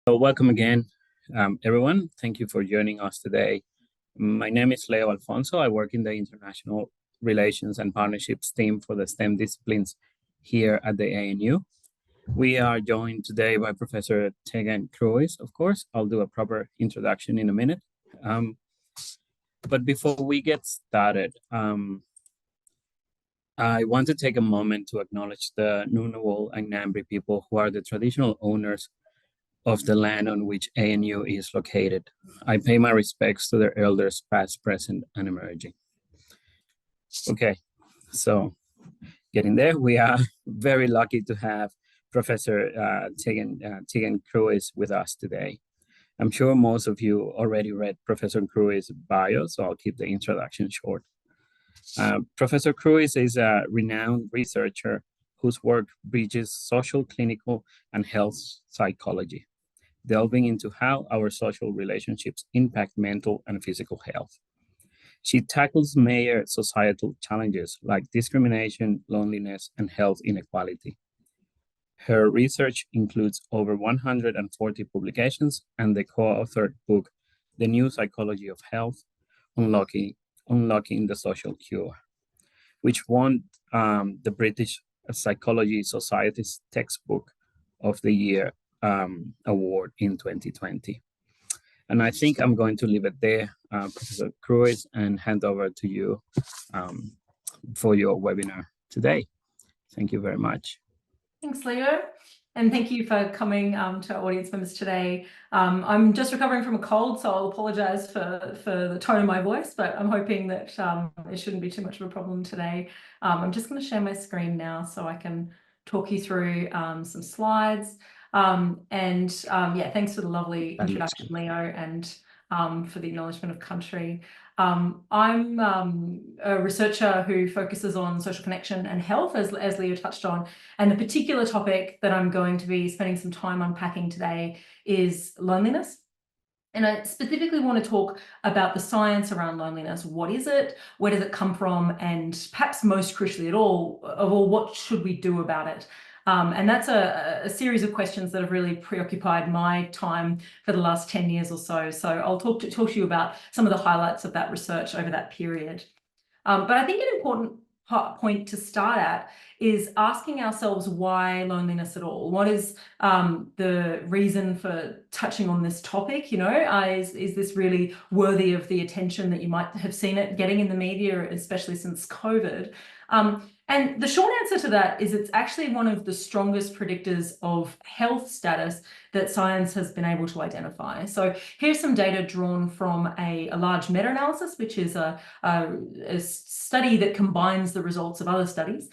So welcome again, everyone. Thank you for joining us today. My name is Leo Alfonso. I work in the International Relations and Partnerships team for the STEM disciplines here at the ANU. We are joined today by Professor Tegan Cruis, of course. I'll do a proper introduction in a minute. But before we get started, I want to take a moment to acknowledge the Ngunnawal and Ngambri people who are the traditional owners of the land on which ANU is located. I pay my respects to their elders past, present, and emerging. Okay, so getting there, we are very lucky to have Professor Tegan Cruis with us today. I'm sure most of you already read Professor Cruis' bio, so I'll keep the introduction short. Professor Cruis is a renowned researcher whose work bridges social, clinical, and health psychology, delving into how our social relationships impact mental and physical health. She tackles major societal challenges like discrimination, loneliness, and health inequality. Her research includes over 140 publications and the co-authored book, The New Psychology of Health, Unlocking the Social Cure, which won the British Psychology Society's Textbook of the Year award in 2020. And I think I'm going to leave it there, Professor Cruis, and hand over to you for your webinar today. Thank you very much. Thanks, Leo. And thank you for coming to our audience members today. I'm just recovering from a cold, so I'll apologise for the tone of my voice, but I'm hoping that it shouldn't be too much of a problem today. I'm just going to share my screen now so I can talk you through some slides. Yeah, thanks for the lovely introduction, Leo, and for the acknowledgement of country. I'm a researcher who focuses on social connection and health, as Leo touched on, and the particular topic that I'm going to be spending some time unpacking today is loneliness. And I specifically want to talk about the science around loneliness. What is it? Where does it come from? And perhaps most crucially of all, what should we do about it? And that's a series of questions that have really preoccupied my time for the last 10 years or so. So I'll talk to you about some of the highlights of that research over that period. But I think an important point to start at is asking ourselves why loneliness at all. What is the reason for touching on this topic? You know, is this really worthy of the attention that you might have seen it getting in the media, especially since COVID? And the short answer to that is it's actually one of the strongest predictors of health status that science has been able to identify. So here's some data drawn from a large meta-analysis, which is a study that combines the results of other studies.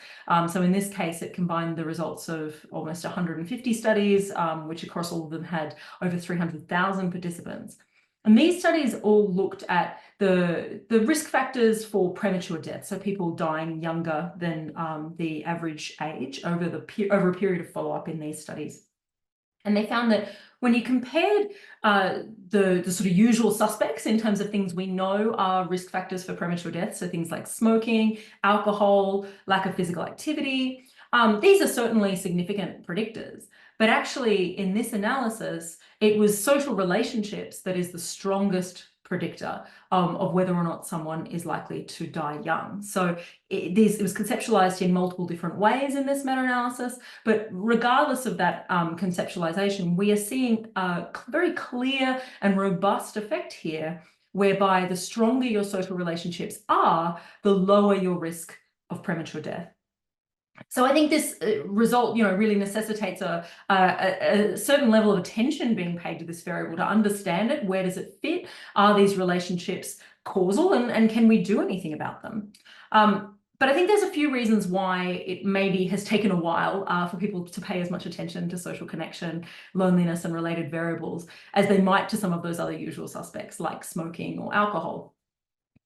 So in this case, it combined the results of almost 150 studies, which across all of them had over 300,000 participants. And these studies all looked at the risk factors for premature death, so people dying younger than the average age over a period of follow-up in these studies. And they found that when you compared the sort of usual suspects in terms of things we know are risk factors for premature death, so things like smoking, alcohol, lack of physical activity, these are certainly significant predictors. But actually, in this analysis, it was social relationships that is the strongest predictor of whether or not someone is likely to die young. So it was conceptualized in multiple different ways in this meta-analysis, but regardless of that conceptualization, we are seeing a very clear and robust effect here, whereby the stronger your social relationships are, the lower your risk of premature death. So I think this result, really necessitates a certain level of attention being paid to this variable to understand it. Where does it fit? Are these relationships causal, and can we do anything about them? But I think there's a few reasons why it maybe has taken a while for people to pay as much attention to social connection, loneliness, and related variables as they might to some of those other usual suspects like smoking or alcohol.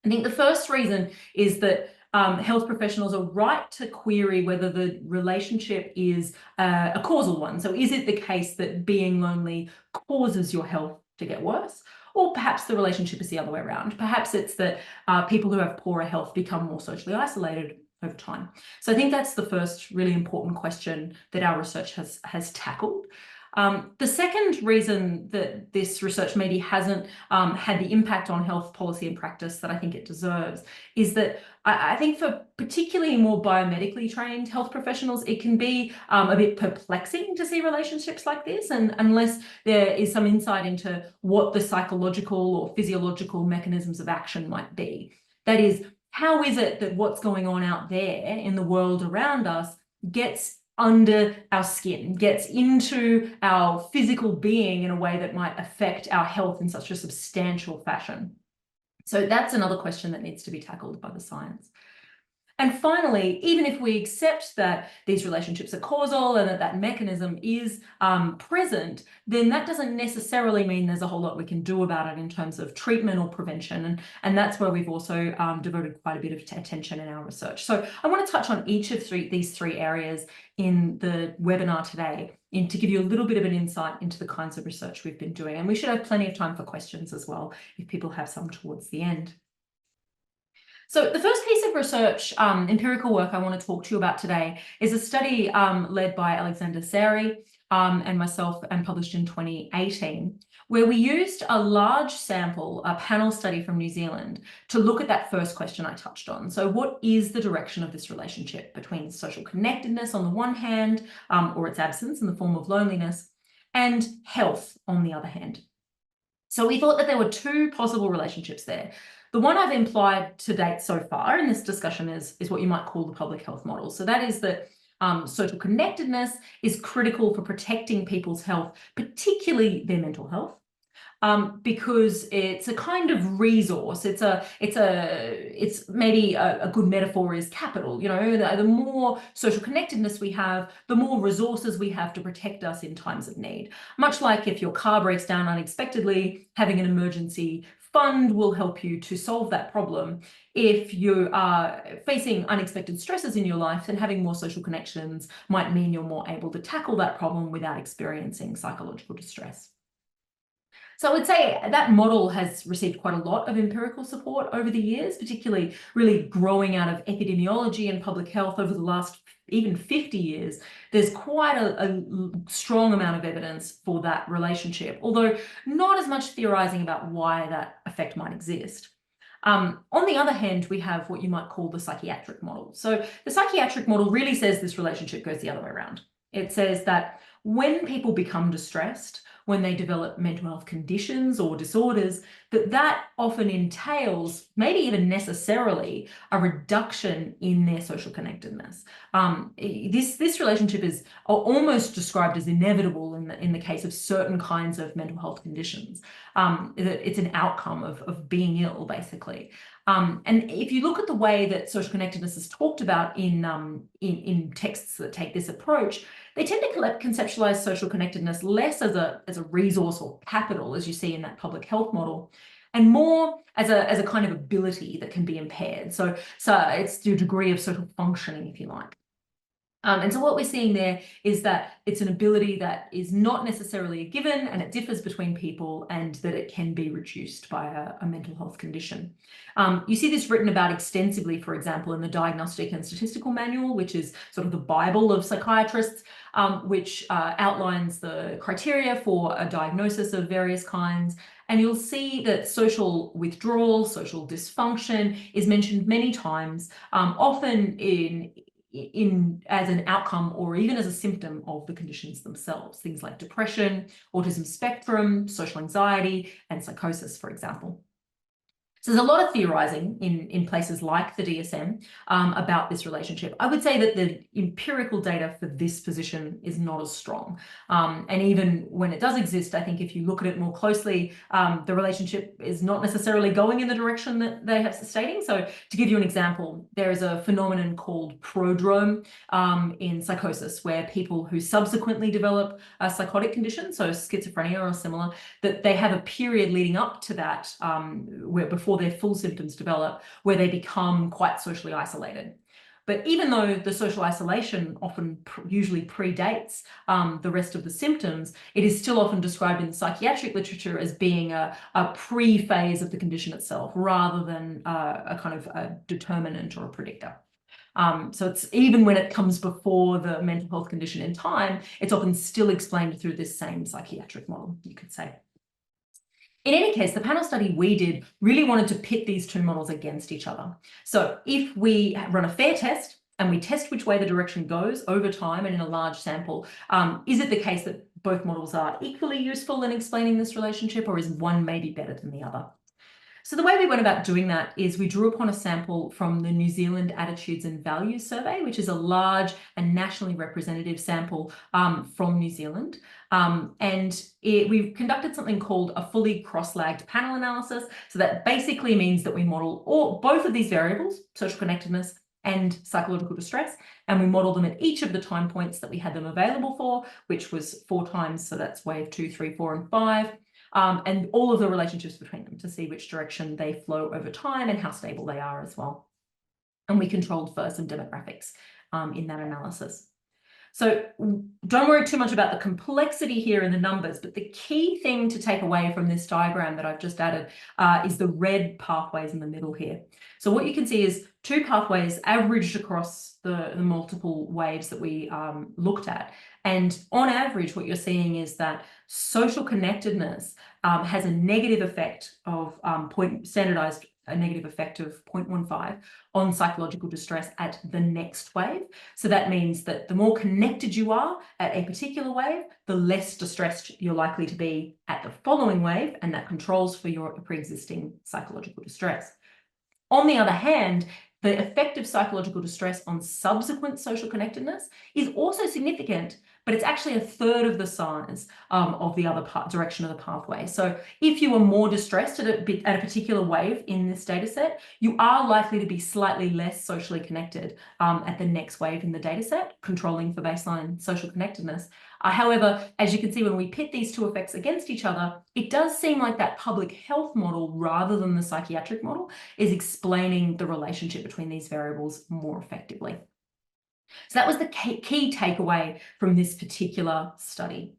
I think the first reason is that health professionals are right to query whether the relationship is a causal one. So is it the case that being lonely causes your health to get worse? Or perhaps the relationship is the other way around. Perhaps it's that people who have poorer health become more socially isolated over time. So I think that's the first really important question that our research has tackled. The second reason that this research maybe hasn't had the impact on health policy and practice that I think it deserves is that I think for particularly more biomedically trained health professionals, it can be a bit perplexing to see relationships like this, and unless there is some insight into what the psychological or physiological mechanisms of action might be. That is, how is it that what's going on out there in the world around us gets under our skin, gets into our physical being in a way that might affect our health in such a substantial fashion? So that's another question that needs to be tackled by the science. And finally, even if we accept that these relationships are causal and that that mechanism is present, then that doesn't necessarily mean there's a whole lot we can do about it in terms of treatment or prevention. And that's where we've also devoted quite a bit of attention in our research. So I want to touch on each of these three areas in the webinar today to give you a little bit of an insight into the kinds of research we've been doing. And we should have plenty of time for questions as well, if people have some towards the end. So the first piece of research, empirical work I want to talk to you about today is a study led by Alexander Seri and myself and published in 2018, where we used a large sample, a panel study from New Zealand, to look at that first question I touched on. So what is the direction of this relationship between social connectedness on the one hand, or its absence in the form of loneliness, and health on the other hand? So we thought that there were two possible relationships there. The one I've implied to date so far in this discussion is what you might call the public health model. So that is that social connectedness is critical for protecting people's health, particularly their mental health, because it's a kind of resource. It's maybe a good metaphor is capital. You know, the more social connectedness we have, the more resources we have to protect us in times of need. Much like if your car breaks down unexpectedly, having an emergency fund will help you to solve that problem. If you are facing unexpected stresses in your life, then having more social connections might mean you're more able to tackle that problem without experiencing psychological distress. So I would say that model has received quite a lot of empirical support over the years, particularly really growing out of epidemiology and public health over the last even 50 years. There's quite a strong amount of evidence for that relationship, although not as much theorizing about why that effect might exist. On the other hand, we have what you might call the psychiatric model. So the psychiatric model really says this relationship goes the other way around. It says that when people become distressed, when they develop mental health conditions or disorders, that often entails, maybe even necessarily, a reduction in their social connectedness. This relationship is almost described as inevitable in the case of certain kinds of mental health conditions. It's an outcome of being ill, basically. And if you look at the way that social connectedness is talked about in texts that take this approach, they tend to conceptualize social connectedness less as a resource or capital, as you see in that public health model, and more as a kind of ability that can be impaired. So it's your degree of social functioning, if you like. And so what we're seeing there is that it's an ability that is not necessarily a given, and it differs between people, and that it can be reduced by a mental health condition. You see this written about extensively, for example, in the Diagnostic and Statistical Manual, which is sort of the Bible of psychiatrists, which outlines the criteria for a diagnosis of various kinds. And you'll see that social withdrawal, social dysfunction is mentioned many times, often as an outcome or even as a symptom of the conditions themselves, things like depression, autism spectrum, social anxiety, and psychosis, for example. So there's a lot of theorizing in places like the DSM about this relationship. I would say that the empirical data for this position is not as strong. And even when it does exist, I think if you look at it more closely, the relationship is not necessarily going in the direction that they have stating. So to give you an example, there is a phenomenon called prodrome in psychosis, where people who subsequently develop a psychotic condition, so schizophrenia or similar, that they have a period leading up to that where before their full symptoms develop, where they become quite socially isolated. But even though the social isolation often usually predates the rest of the symptoms, it is still often described in the psychiatric literature as being a pre-phase of the condition itself, rather than a kind of a determinant or a predictor. So it's even when it comes before the mental health condition in time, it's often still explained through this same psychiatric model, you could say. In any case, the panel study we did really wanted to pit these two models against each other. So if we run a fair test and we test which way the direction goes over time and in a large sample, is it the case that both models are equally useful in explaining this relationship, or is one maybe better than the other? So the way we went about doing that is we drew upon a sample from the New Zealand Attitudes and Values Survey, which is a large and nationally representative sample from New Zealand. We've conducted something called a fully cross-lagged panel analysis. So that basically means that we model both of these variables, social connectedness and psychological distress, and we model them at each of the time points that we had them available for, which was 4 times. So that's wave 2, 3, 4, and 5. And all of the relationships between them to see which direction they flow over time and how stable they are as well. And we controlled for some demographics in that analysis. So don't worry too much about the complexity here in the numbers, but the key thing to take away from this diagram that I've just added is the red pathways in the middle here. So what you can see is 2 pathways averaged across the multiple waves that we looked at. And on average, what you're seeing is that social connectedness has a negative effect of standardized a negative effect of 0.15 on psychological distress at the next wave. So that means that the more connected you are at a particular wave, the less distressed you're likely to be at the following wave, and that controls for your pre-existing psychological distress. On the other hand, the effect of psychological distress on subsequent social connectedness is also significant, but it's actually 1/3 of the size of the other direction of the pathway. So if you are more distressed at a particular wave in this data set, you are likely to be slightly less socially connected at the next wave in the data set, controlling for baseline social connectedness. However, as you can see, when we pit these two effects against each other, it does seem like that public health model, rather than the psychiatric model, is explaining the relationship between these variables more effectively. So that was the key takeaway from this particular study.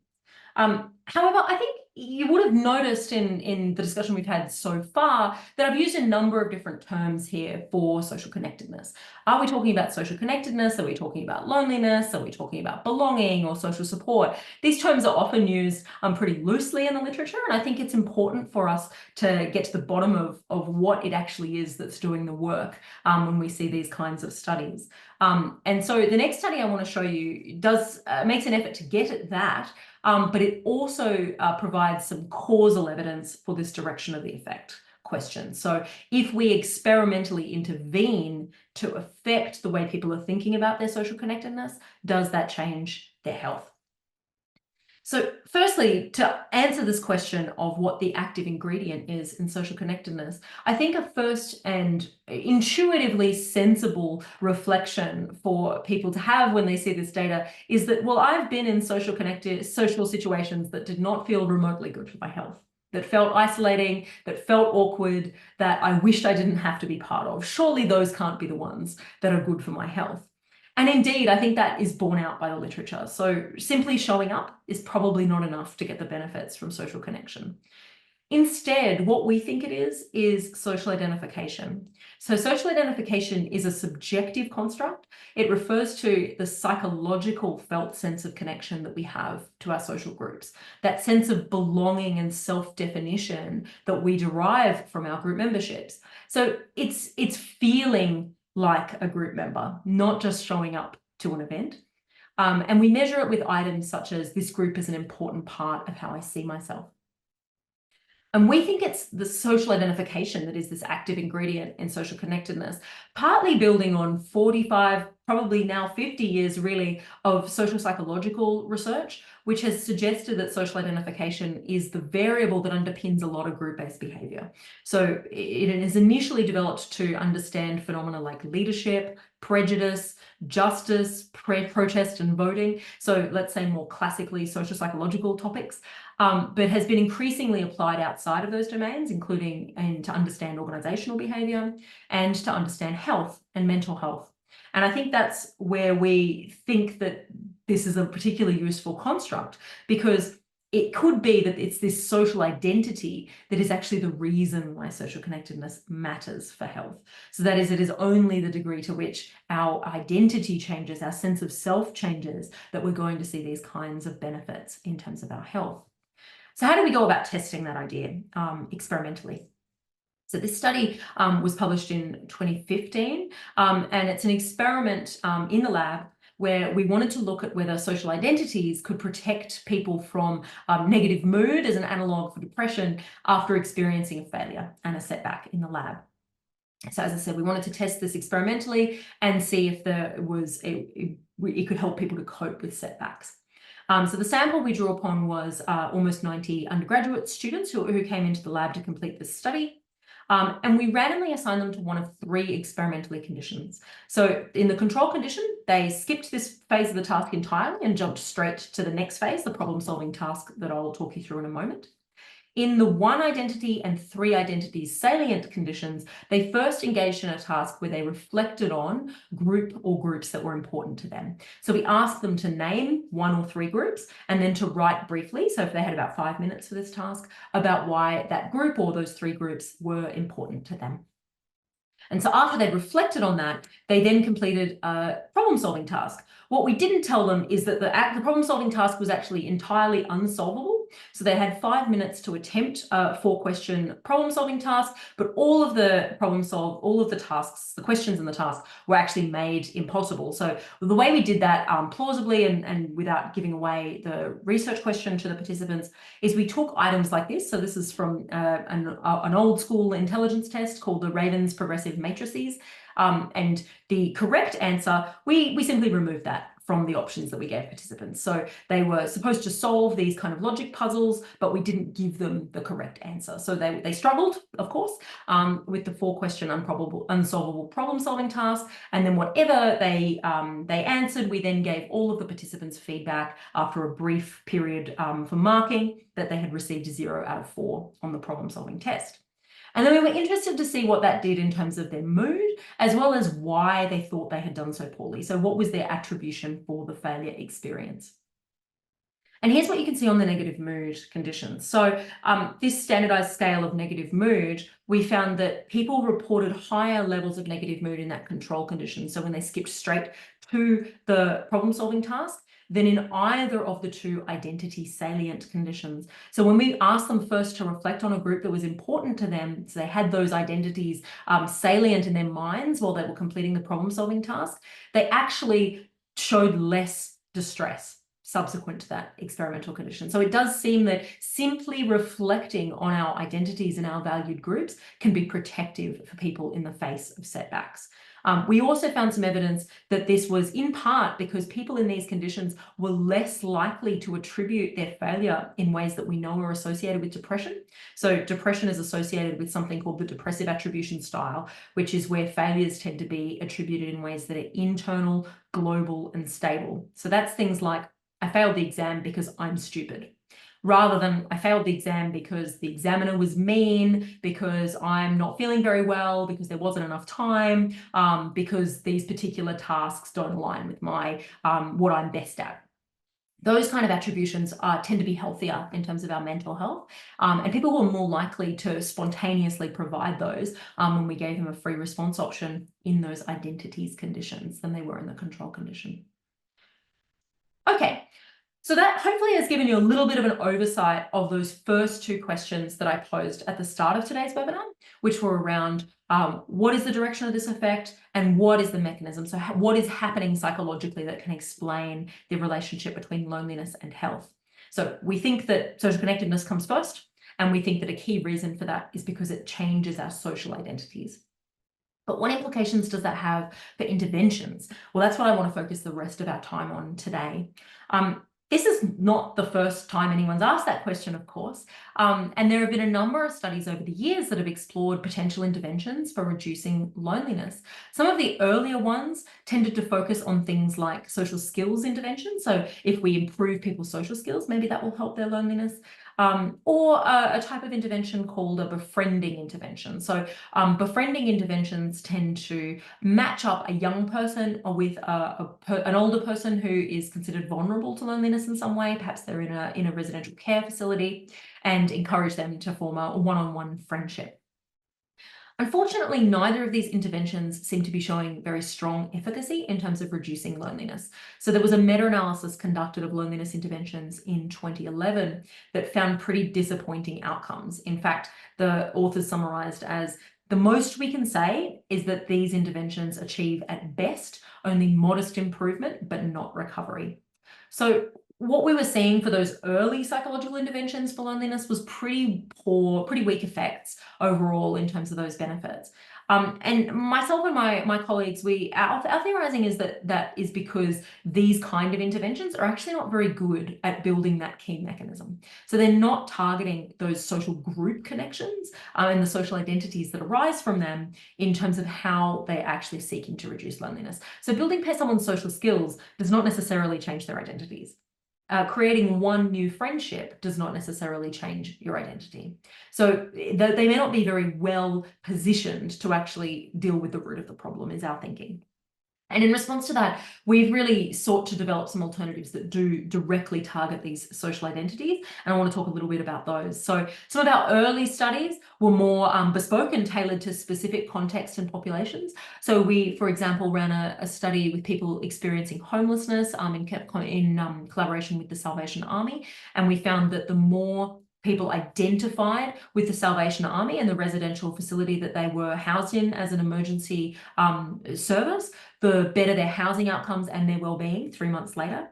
However, I think you would have noticed in the discussion we've had so far that I've used a number of different terms here for social connectedness. Are we talking about social connectedness? Are we talking about loneliness? Are we talking about belonging or social support? These terms are often used pretty loosely in the literature, and I think it's important for us to get to the bottom of what it actually is that's doing the work when we see these kinds of studies. And so the next study I want to show you makes an effort to get at that, but it also provides some causal evidence for this direction of the effect question. So if we experimentally intervene to affect the way people are thinking about their social connectedness, does that change their health? So firstly, to answer this question of what the active ingredient is in social connectedness, I think a first and intuitively sensible reflection for people to have when they see this data is that, well, I've been in social situations that did not feel remotely good for my health, that felt isolating, that felt awkward, that I wished I didn't have to be part of. Surely those can't be the ones that are good for my health. And indeed, I think that is borne out by the literature. So simply showing up is probably not enough to get the benefits from social connection. Instead, what we think it is social identification. So social identification is a subjective construct. It refers to the psychological felt sense of connection that we have to our social groups, that sense of belonging and self-definition that we derive from our group memberships. So it's feeling like a group member, not just showing up to an event. And we measure it with items such as, this group is an important part of how I see myself. And we think it's the social identification that is this active ingredient in social connectedness, partly building on 45, probably now 50 years really, of social psychological research, which has suggested that social identification is the variable that underpins a lot of group-based behavior. So it is initially developed to understand phenomena like leadership, prejudice, justice, protest and voting. So let's say more classically social psychological topics, but has been increasingly applied outside of those domains, including to understand organizational behavior and to understand health and mental health. And I think that's where we think that this is a particularly useful construct, because it could be that it's this social identity that is actually the reason why social connectedness matters for health. So that is, it is only the degree to which our identity changes, our sense of self changes, that we're going to see these kinds of benefits in terms of our health. So how do we go about testing that idea experimentally? So this study was published in 2015, and it's an experiment in the lab where we wanted to look at whether social identities could protect people from negative mood as an analog for depression after experiencing a failure and a setback in the lab. So as I said, we wanted to test this experimentally and see if it could help people to cope with setbacks. So the sample we drew upon was almost 90 undergraduate students who came into the lab to complete this study. And we randomly assigned them to one of 3 experimentally conditions. So in the control condition, they skipped this phase of the task entirely and jumped straight to the next phase, the problem-solving task that I'll talk you through in a moment. In the 1 identity and 3 identities salient conditions, they first engaged in a task where they reflected on group or groups that were important to them. So we asked them to name 1 or 3 groups and then to write briefly, so if they had about 5 minutes for this task, about why that group or those 3 groups were important to them. And so after they'd reflected on that, they then completed a problem-solving task. What we didn't tell them is that the problem-solving task was actually entirely unsolvable. So they had 5 minutes to attempt a 4-question problem-solving task, but all of the tasks, the questions in the task, were actually made impossible. So the way we did that plausibly and without giving away the research question to the participants is we took items like this. So this is from an old school intelligence test called the Raven's Progressive Matrices. And the correct answer, we simply removed that from the options that we gave participants. So they were supposed to solve these kind of logic puzzles, but we didn't give them the correct answer. So they struggled, of course, with the 4-question unsolvable problem-solving task. And then whatever they answered, we then gave all of the participants feedback after a brief period for marking that they had received a 0 out of 4 on the problem-solving test. And then we were interested to see what that did in terms of their mood, as well as why they thought they had done so poorly. So what was their attribution for the failure experience? And here's what you can see on the negative mood conditions. So this standardized scale of negative mood, we found that people reported higher levels of negative mood in that control condition. So when they skipped straight to the problem-solving task, than in either of the 2 identity salient conditions. So when we asked them first to reflect on a group that was important to them, so they had those identities salient in their minds while they were completing the problem-solving task, they actually showed less distress subsequent to that experimental condition. So it does seem that simply reflecting on our identities and our valued groups can be protective for people in the face of setbacks. We also found some evidence that this was in part because people in these conditions were less likely to attribute their failure in ways that we know are associated with depression. So depression is associated with something called the depressive attribution style, which is where failures tend to be attributed in ways that are internal, global, and stable. So that's things like, I failed the exam because I'm stupid, rather than I failed the exam because the examiner was mean, because I'm not feeling very well, because there wasn't enough time, because these particular tasks don't align with my what I'm best at. Those kind of attributions tend to be healthier in terms of our mental health. And people were more likely to spontaneously provide those when we gave them a free response option in those identities conditions than they were in the control condition. Okay. So that hopefully has given you a little bit of an oversight of those first 2 questions that I posed at the start of today's webinar, which were around what is the direction of this effect and what is the mechanism? So what is happening psychologically that can explain the relationship between loneliness and health? So we think that social connectedness comes first, and we think that a key reason for that is because it changes our social identities. But what implications does that have for interventions? Well, that's what I want to focus the rest of our time on today. This is not the first time anyone's asked that question, of course, and there have been a number of studies over the years that have explored potential interventions for reducing loneliness. Some of the earlier ones tended to focus on things like social skills intervention. So if we improve people's social skills, maybe that will help their loneliness. or a type of intervention called a befriending intervention. So befriending interventions tend to match up a young person with an older person who is considered vulnerable to loneliness in some way. Perhaps they're in a residential care facility, and encourage them to form a one-on-one friendship. Unfortunately, neither of these interventions seem to be showing very strong efficacy in terms of reducing loneliness. So there was a meta-analysis conducted of loneliness interventions in 2011 that found pretty disappointing outcomes. In fact, the authors summarized as, the most we can say is that these interventions achieve at best only modest improvement, but not recovery. So what we were seeing for those early psychological interventions for loneliness was pretty poor, pretty weak effects overall in terms of those benefits. And myself and my colleagues, our theorizing is that is because these kind of interventions are actually not very good at building that key mechanism. So they're not targeting those social group connections and the social identities that arise from them in terms of how they're actually seeking to reduce loneliness. So building someone's social skills does not necessarily change their identities. Creating one new friendship does not necessarily change your identity. So they may not be very well positioned to actually deal with the root of the problem, is our thinking. And in response to that, we've really sought to develop some alternatives that do directly target these social identities. And I want to talk a little bit about those. So some of our early studies were more bespoke and tailored to specific contexts and populations. So we, for example, ran a study with people experiencing homelessness in collaboration with the Salvation Army. And we found that the more people identified with the Salvation Army and the residential facility that they were housed in as an emergency service, the better their housing outcomes and their well-being 3 months later.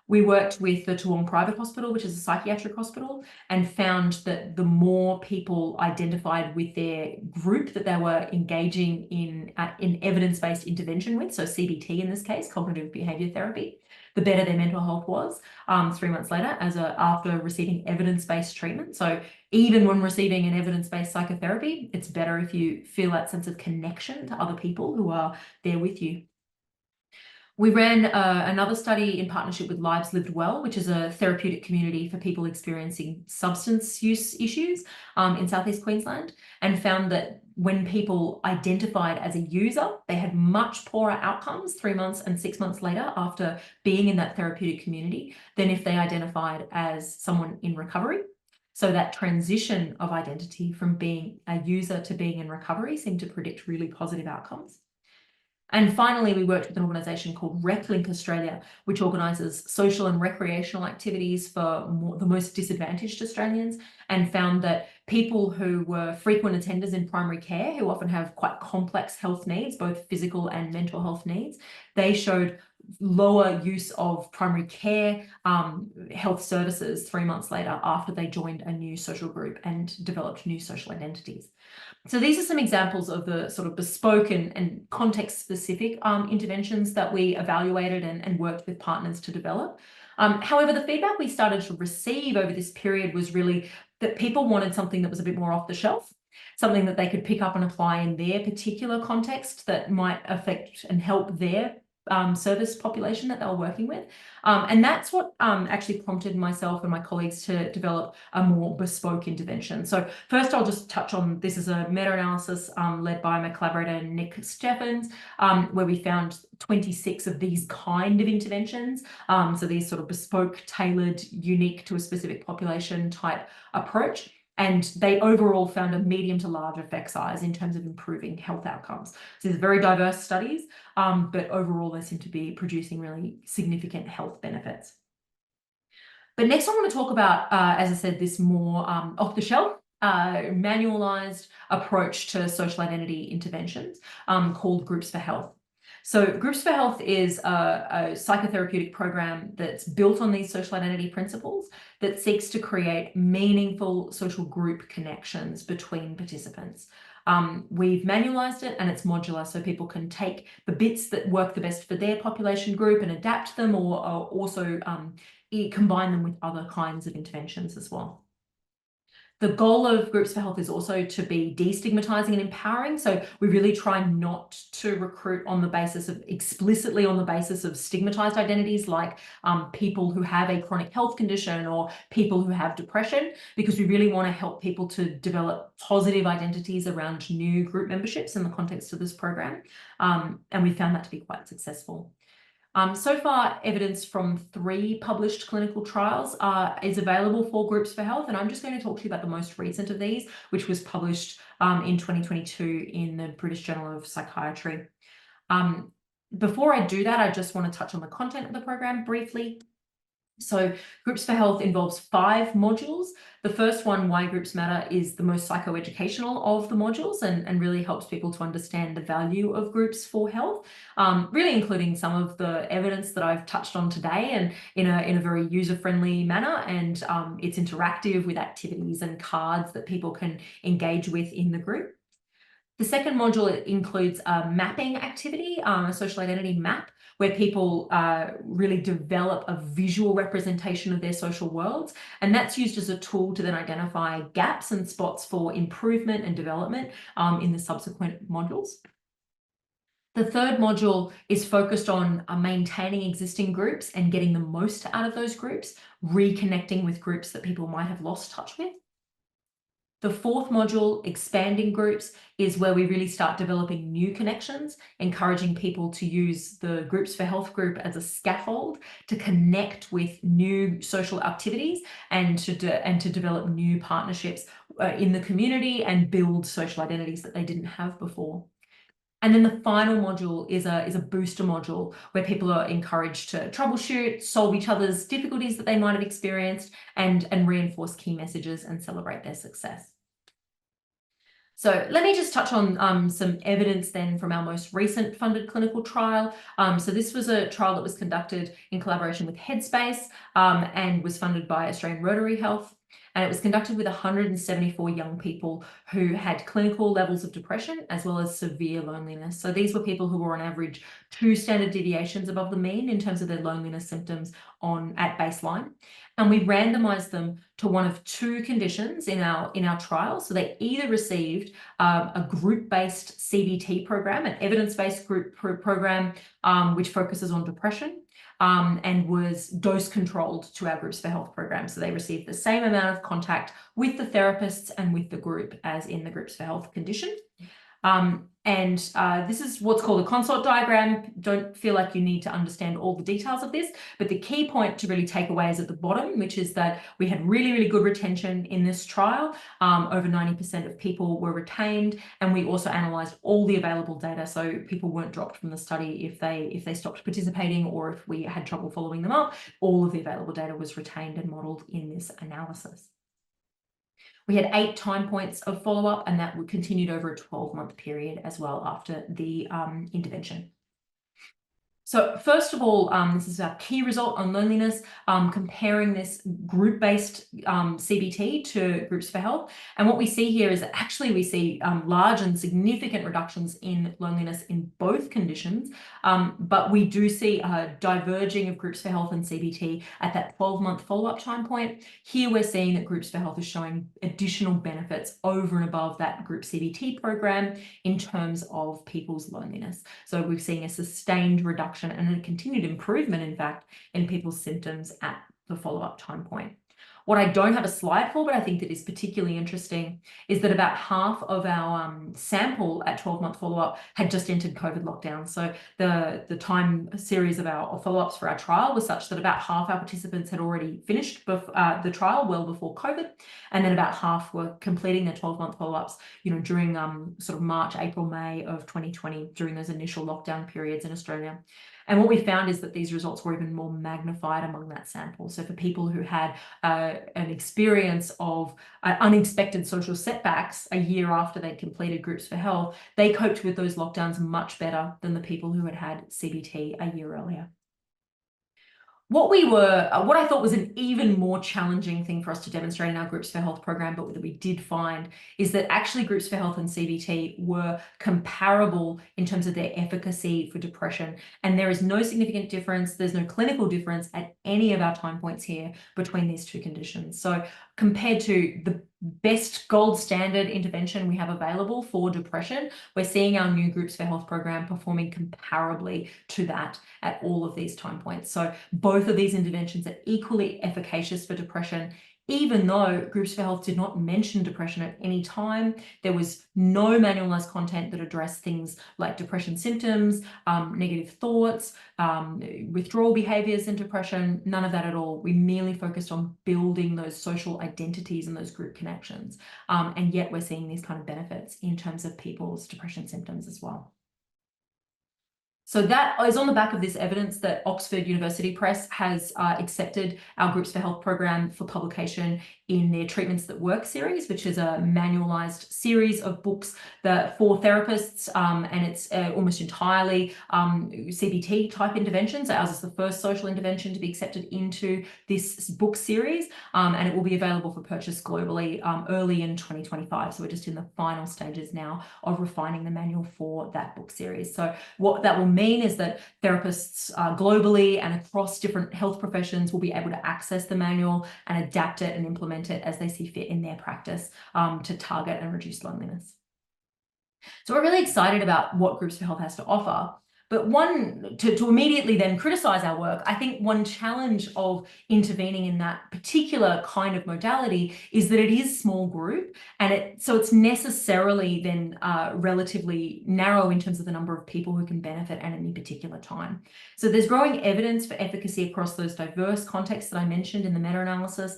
We worked with the Toowong Private Hospital, which is a psychiatric hospital, and found that the more people identified with their group that they were engaging in evidence-based intervention with, so CBT in this case, cognitive behavior therapy, the better their mental health was 3 months later after receiving evidence-based treatment. So even when receiving an evidence-based psychotherapy, it's better if you feel that sense of connection to other people who are there with you. We ran another study in partnership with Lives Lived Well, which is a therapeutic community for people experiencing substance use issues in Southeast Queensland, and found that when people identified as a user, they had much poorer outcomes 3 months and 6 months later after being in that therapeutic community than if they identified as someone in recovery. So that transition of identity from being a user to being in recovery seemed to predict really positive outcomes. And finally, we worked with an organisation called RecLink Australia, which organises social and recreational activities for the most disadvantaged Australians, and found that people who were frequent attenders in primary care, who often have quite complex health needs, both physical and mental health needs, they showed lower use of primary care health services 3 months later after they joined a new social group and developed new social identities. So these are some examples of the sort of bespoke and context-specific interventions that we evaluated and worked with partners to develop. However, the feedback we started to receive over this period was really that people wanted something that was a bit more off the shelf, something that they could pick up and apply in their particular context that might affect and help their service population that they were working with. And that's what actually prompted myself and my colleagues to develop a more bespoke intervention. So first I'll just touch on, this is a meta-analysis led by my collaborator Nick Steffens, where we found 26 of these kind of interventions. So these sort of bespoke, tailored, unique to a specific population type approach. And they overall found a medium to large effect size in terms of improving health outcomes. So these are very diverse studies, but overall they seem to be producing really significant health benefits. But next I want to talk about, as I said, this more off-the-shelf, manualized approach to social identity interventions called Groups for Health. So Groups for Health is a psychotherapeutic program that's built on these social identity principles that seeks to create meaningful social group connections between participants. We've manualized it and it's modular, so people can take the bits that work the best for their population group and adapt them, or also combine them with other kinds of interventions as well. The goal of Groups for Health is also to be destigmatizing and empowering. So we really try not to recruit on the basis of explicitly on the basis of stigmatized identities like people who have a chronic health condition or people who have depression, because we really want to help people to develop positive identities around new group memberships in the context of this program. And we found that to be quite successful. So far, evidence from 3 published clinical trials is available for Groups for Health, and I'm just going to talk to you about the most recent of these, which was published in 2022 in the British Journal of Psychiatry. Before I do that, I just want to touch on the content of the program briefly. So Groups for Health involves 5 modules. The first one, Why Groups Matter, is the most psychoeducational of the modules and really helps people to understand the value of groups for health, really including some of the evidence that I've touched on today and in a very user-friendly manner. And it's interactive with activities and cards that people can engage with in the group. The second module includes a mapping activity, a social identity map, where people really develop a visual representation of their social worlds. And that's used as a tool to then identify gaps and spots for improvement and development in the subsequent modules. The third module is focused on maintaining existing groups and getting the most out of those groups, reconnecting with groups that people might have lost touch with. The fourth module, Expanding Groups, is where we really start developing new connections, encouraging people to use the Groups for Health group as a scaffold to connect with new social activities and to develop new partnerships in the community and build social identities that they didn't have before. And then the final module is a booster module where people are encouraged to troubleshoot, solve each other's difficulties that they might have experienced, and reinforce key messages and celebrate their success. So let me just touch on some evidence then from our most recent funded clinical trial. So this was a trial that was conducted in collaboration with Headspace and was funded by Australian Rotary Health. And it was conducted with 174 young people who had clinical levels of depression as well as severe loneliness. So these were people who were on average 2 standard deviations above the mean in terms of their loneliness symptoms at baseline. And we randomized them to one of 2 conditions in our trial. So they either received a group-based CBT program, an evidence-based group program, which focuses on depression, and was dose controlled to our Groups for Health program. So they received the same amount of contact with the therapists and with the group as in the Groups for Health condition. This is what's called a consort diagram. Don't feel like you need to understand all the details of this, but the key point to really take away is at the bottom, which is that we had really, really good retention in this trial. Over 90% of people were retained, and we also analysed all the available data, so people weren't dropped from the study if they stopped participating or if we had trouble following them up. All of the available data was retained and modelled in this analysis. We had 8 time points of follow-up, and that continued over a 12-month period as well after the intervention. So first of all, this is our key result on loneliness, comparing this group-based CBT to Groups for Health. And what we see here is that actually we see large and significant reductions in loneliness in both conditions, but we do see a diverging of Groups for Health and CBT at that 12-month follow-up time point. Here we're seeing that Groups for Health is showing additional benefits over and above that group CBT program in terms of people's loneliness. So we're seeing a sustained reduction and a continued improvement, in fact, in people's symptoms at the follow-up time point. What I don't have a slide for, but I think that is particularly interesting, is that about half of our sample at 12-month follow-up had just entered COVID lockdown. So the time series of our follow-ups for our trial was such that about half our participants had already finished the trial well before COVID, and then about half were completing their 12-month follow-ups, during sort of March, April, May of 2020, during those initial lockdown periods in Australia. And what we found is that these results were even more magnified among that sample. So for people who had an experience of unexpected social setbacks a year after they'd completed Groups for Health, they coped with those lockdowns much better than the people who had had CBT a year earlier. What I thought was an even more challenging thing for us to demonstrate in our Groups for Health program, but that we did find, is that actually Groups for Health and CBT were comparable in terms of their efficacy for depression. And there is no significant difference, there's no clinical difference at any of our time points here between these 2 conditions. So compared to the best gold standard intervention we have available for depression, we're seeing our new Groups for Health program performing comparably to that at all of these time points. So both of these interventions are equally efficacious for depression, even though Groups for Health did not mention depression at any time. There was no manualized content that addressed things like depression symptoms, negative thoughts, withdrawal behaviors in depression, none of that at all. We merely focused on building those social identities and those group connections. And yet we're seeing these kind of benefits in terms of people's depression symptoms as well. So that is on the back of this evidence that Oxford University Press has accepted our Groups for Health program for publication in their Treatments That Work series, which is a manualized series of books that for therapists, and it's almost entirely CBT type interventions. Ours is the first social intervention to be accepted into this book series, and it will be available for purchase globally early in 2025. So we're just in the final stages now of refining the manual for that book series. So what that will mean is that therapists globally and across different health professions will be able to access the manual and adapt it and implement it as they see fit in their practice to target and reduce loneliness. So we're really excited about what Groups for Health has to offer. But to immediately then criticize our work, I think one challenge of intervening in that particular kind of modality is that it is small group, and so it's necessarily then relatively narrow in terms of the number of people who can benefit at any particular time. So there's growing evidence for efficacy across those diverse contexts that I mentioned in the meta-analysis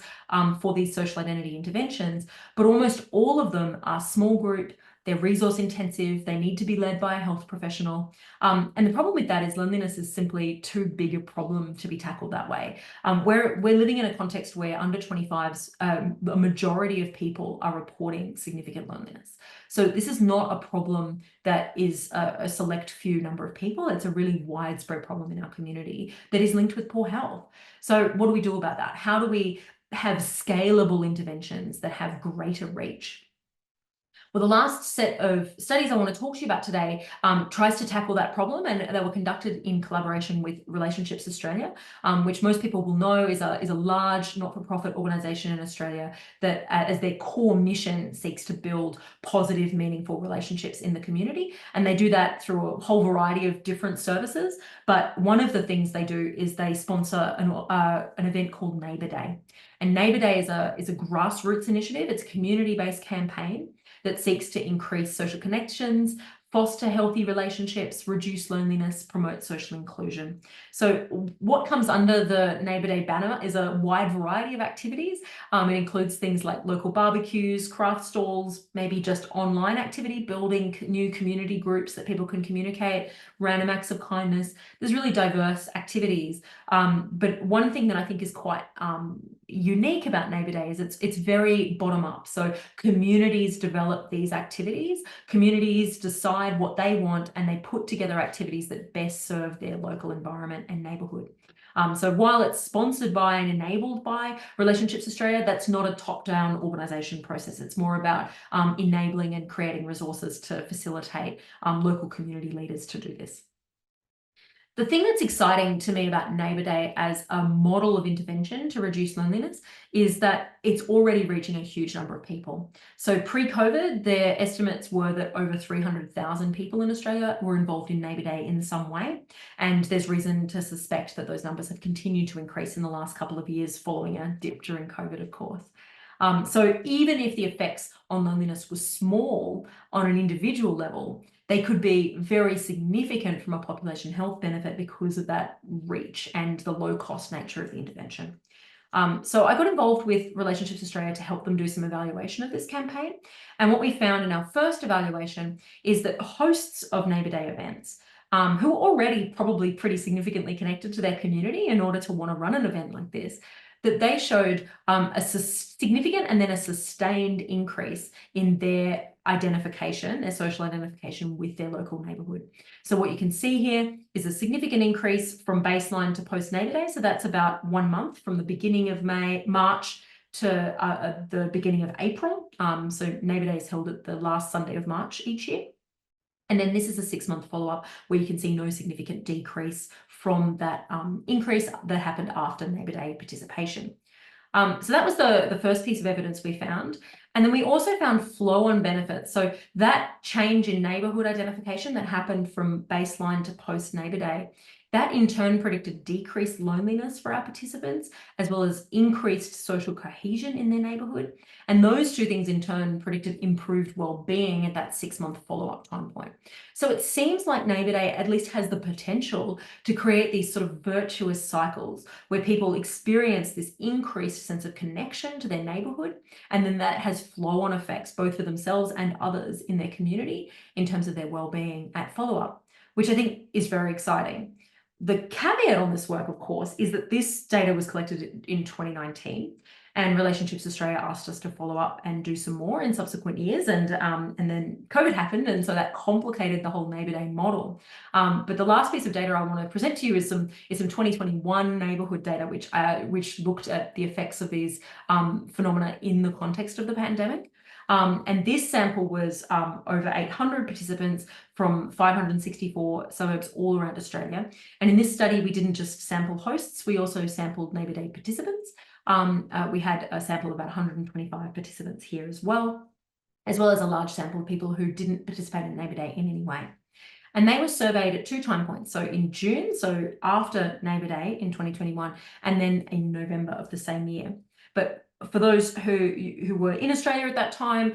for these social identity interventions, but almost all of them are small group. They're resource intensive, they need to be led by a health professional. And the problem with that is loneliness is simply too big a problem to be tackled that way. We're living in a context where under 25s, a majority of people are reporting significant loneliness. So this is not a problem that is a select few number of people. It's a really widespread problem in our community that is linked with poor health. So what do we do about that? How do we have scalable interventions that have greater reach? Well, the last set of studies I want to talk to you about today tries to tackle that problem, and they were conducted in collaboration with Relationships Australia, which most people will know is a large not-for-profit organisation in Australia that, as their core mission, seeks to build positive, meaningful relationships in the community. And they do that through a whole variety of different services. But one of the things they do is they sponsor an event called Neighbour Day. And Neighbour Day is a grassroots initiative. It's a community-based campaign that seeks to increase social connections, foster healthy relationships, reduce loneliness, promote social inclusion. So what comes under the Neighbour Day banner is a wide variety of activities. It includes things like local barbecues, craft stalls, maybe just online activity, building new community groups that people can communicate, random acts of kindness. There's really diverse activities. But one thing that I think is quite unique about Neighbour Day is it's very bottom up. So communities develop these activities, communities decide what they want, and they put together activities that best serve their local environment and neighbourhood. So while it's sponsored by and enabled by Relationships Australia, that's not a top-down organisation process. It's more about enabling and creating resources to facilitate local community leaders to do this. The thing that's exciting to me about Neighbour Day as a model of intervention to reduce loneliness is that it's already reaching a huge number of people. So pre-COVID, their estimates were that over 300,000 people in Australia were involved in Neighbour Day in some way. And there's reason to suspect that those numbers have continued to increase in the last couple of years following a dip during COVID, of course. So even if the effects on loneliness were small on an individual level, they could be very significant from a population health benefit because of that reach and the low cost nature of the intervention. So I got involved with Relationships Australia to help them do some evaluation of this campaign. And what we found in our first evaluation is that hosts of Neighbour Day events, who are already probably pretty significantly connected to their community in order to want to run an event like this, that they showed a significant and then a sustained increase in their identification, their social identification with their local neighbourhood. So what you can see here is a significant increase from baseline to post Neighbour Day. So that's about 1 month from the beginning of March to the beginning of April. So Neighbour Day is held at the last Sunday of March each year. And then this is a 6-month follow-up where you can see no significant decrease from that increase that happened after Neighbour Day participation. So that was the first piece of evidence we found. And then we also found flow-on benefits. So that change in neighbourhood identification that happened from baseline to post Neighbour Day, that in turn predicted decreased loneliness for our participants, as well as increased social cohesion in their neighbourhood. And those two things in turn predicted improved well-being at that 6-month follow-up time point. So it seems like Neighbour Day at least has the potential to create these sort of virtuous cycles where people experience this increased sense of connection to their neighbourhood, and then that has flow-on effects both for themselves and others in their community in terms of their well-being at follow-up, which I think is very exciting. The caveat on this work, of course, is that this data was collected in 2019, and Relationships Australia asked us to follow up and do some more in subsequent years, and then COVID happened, and so that complicated the whole Neighbour Day model. But the last piece of data I want to present to you is some 2021 neighbourhood data, which looked at the effects of these phenomena in the context of the pandemic. And this sample was over 800 participants from 564 suburbs all around Australia. And in this study, we didn't just sample hosts, we also sampled Neighbour Day participants. We had a sample of about 125 participants here as well as a large sample of people who didn't participate in Neighbour Day in any way. And they were surveyed at 2 time points, so in June, so after Neighbour Day in 2021, and then in November of the same year. But for those who were in Australia at that time,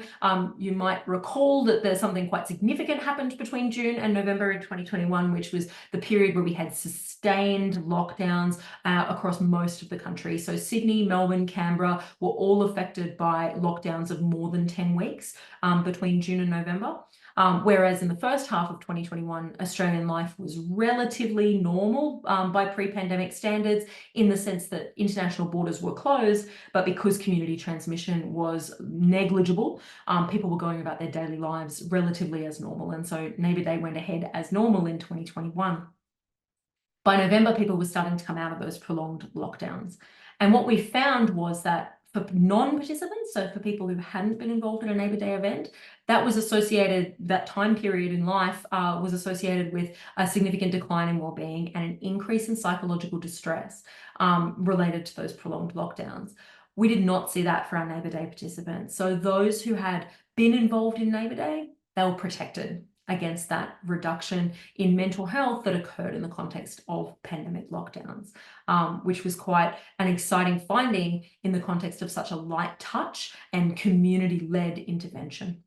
you might recall that there's something quite significant happened between June and November in 2021, which was the period where we had sustained lockdowns across most of the country. So Sydney, Melbourne, Canberra were all affected by lockdowns of more than 10 weeks between June and November. Whereas in the first half of 2021, Australian life was relatively normal by pre-pandemic standards, in the sense that international borders were closed, but because community transmission was negligible, people were going about their daily lives relatively as normal. And so Neighbour Day went ahead as normal in 2021. By November, people were starting to come out of those prolonged lockdowns. And what we found was that for non-participants, so for people who hadn't been involved in a Neighbour Day event, that time period in life was associated with a significant decline in well-being and an increase in psychological distress related to those prolonged lockdowns. We did not see that for our Neighbour Day participants. So those who had been involved in Neighbour Day, they were protected against that reduction in mental health that occurred in the context of pandemic lockdowns, which was quite an exciting finding in the context of such a light touch and community-led intervention.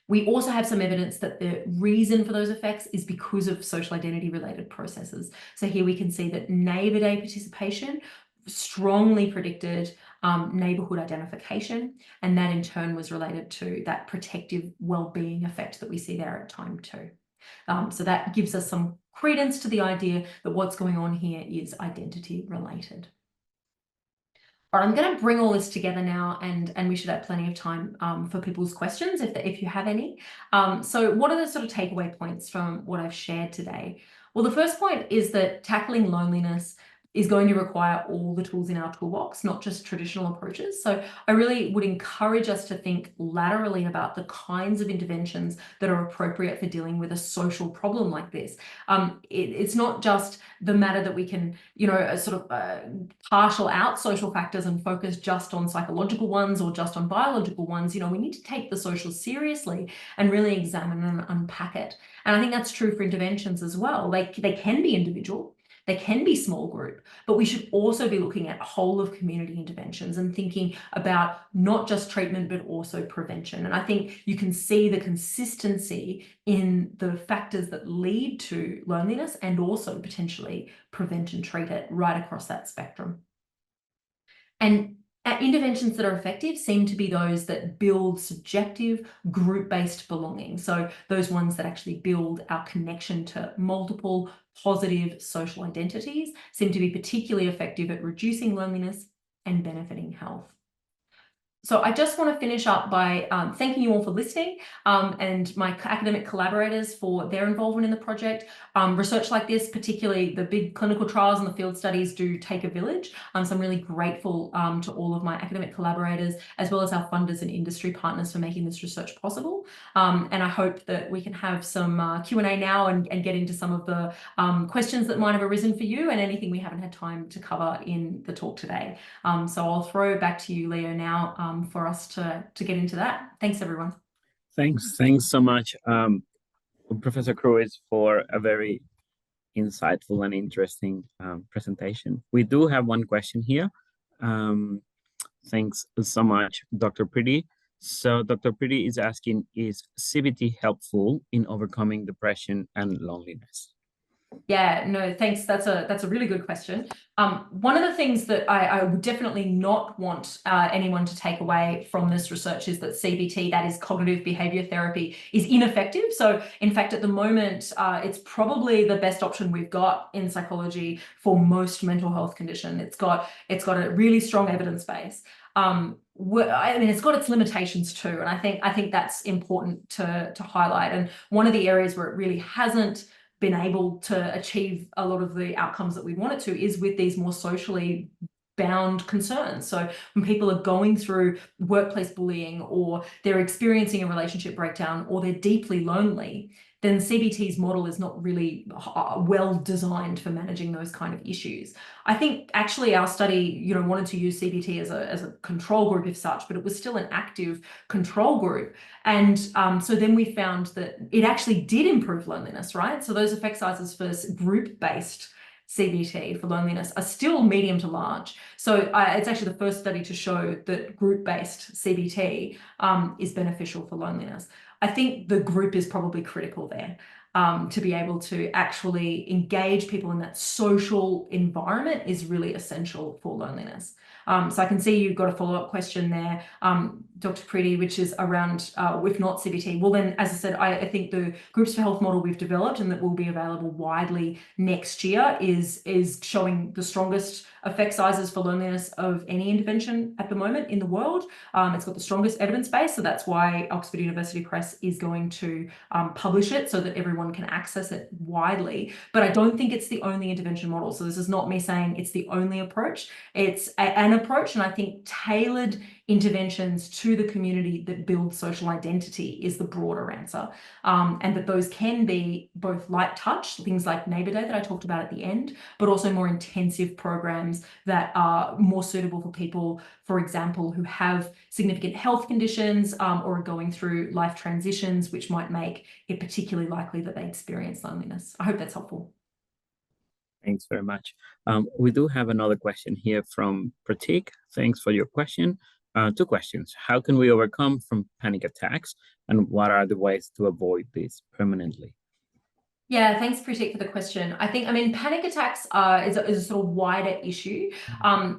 We also have some evidence that the reason for those effects is because of social identity related processes. So here we can see that Neighbour Day participation strongly predicted neighbourhood identification, and that in turn was related to that protective well-being effect that we see there at time 2. So that gives us some credence to the idea that what's going on here is identity related. All right, I'm going to bring all this together now, and we should have plenty of time for people's questions if you have any. So what are the sort of takeaway points from what I've shared today? Well, the first point is that tackling loneliness is going to require all the tools in our toolbox, not just traditional approaches. So I really would encourage us to think laterally about the kinds of interventions that are appropriate for dealing with a social problem like this. It's not just the matter that we can, partial out social factors and focus just on psychological ones or just on biological ones. We need to take the social seriously and really examine and unpack it. And I think that's true for interventions as well. They can be individual. They can be small group, but we should also be looking at whole of community interventions and thinking about not just treatment, but also prevention. And I think you can see the consistency in the factors that lead to loneliness and also potentially prevent and treat it right across that spectrum. And interventions that are effective seem to be those that build subjective group-based belonging. So those ones that actually build our connection to multiple positive social identities seem to be particularly effective at reducing loneliness and benefiting health. So I just want to finish up by thanking you all for listening, and my academic collaborators for their involvement in the project. Research like this, particularly the big clinical trials and the field studies, do take a village. So I'm really grateful to all of my academic collaborators, as well as our funders and industry partners, for making this research possible. And I hope that we can have some Q&A now and get into some of the questions that might have arisen for you, and anything we haven't had time to cover in the talk today. So I'll throw back to you, Leo, now for us to get into that. Thanks, everyone. Thanks so much, Professor Cruz, for a very insightful and interesting presentation. We do have one question here. Thanks so much, Dr. Pretty. So Dr. Pretty is asking, is CBT helpful in overcoming depression and loneliness? Yeah, no, thanks. That's a really good question. One of the things that I would definitely not want anyone to take away from this research is that CBT, that is cognitive behavior therapy, is ineffective. So in fact, at the moment, it's probably the best option we've got in psychology for most mental health condition. It's got a really strong evidence base. I mean, it's got its limitations too, and I think that's important to highlight. And one of the areas where it really hasn't been able to achieve a lot of the outcomes that we want it to is with these more socially bound concerns. So when people are going through workplace bullying, or they're experiencing a relationship breakdown, or they're deeply lonely, then CBT's model is not really well designed for managing those kind of issues. I think actually our study, wanted to use CBT as a control group, if such, but it was still an active control group. And so then we found that it actually did improve loneliness, right? So those effect sizes for group-based CBT for loneliness are still medium to large. So it's actually the first study to show that group-based CBT is beneficial for loneliness. I think the group is probably critical there, to be able to actually engage people in that social environment is really essential for loneliness. So I can see you've got a follow-up question there, Dr. Pretty, which is around if not CBT. Well, then, as I said, I think the Groups for Health model we've developed and that will be available widely next year is showing the strongest effect sizes for loneliness of any intervention at the moment in the world. It's got the strongest evidence base, so that's why Oxford University Press is going to publish it so that everyone can access it widely. But I don't think it's the only intervention model. So this is not me saying it's the only approach. It's an approach, and I think tailored interventions to the community that build social identity is the broader answer. And that those can be both light touch, things like Neighbour Day that I talked about at the end, but also more intensive programs that are more suitable for people, for example, who have significant health conditions or are going through life transitions, which might make it particularly likely that they experience loneliness. I hope that's helpful. Thanks very much. We do have another question here from Pratik. Thanks for your question. Two questions. How can we overcome from panic attacks, and what are the ways to avoid this permanently? Yeah, thanks, Pratik, for the question. I mean, panic attacks is a sort of wider issue.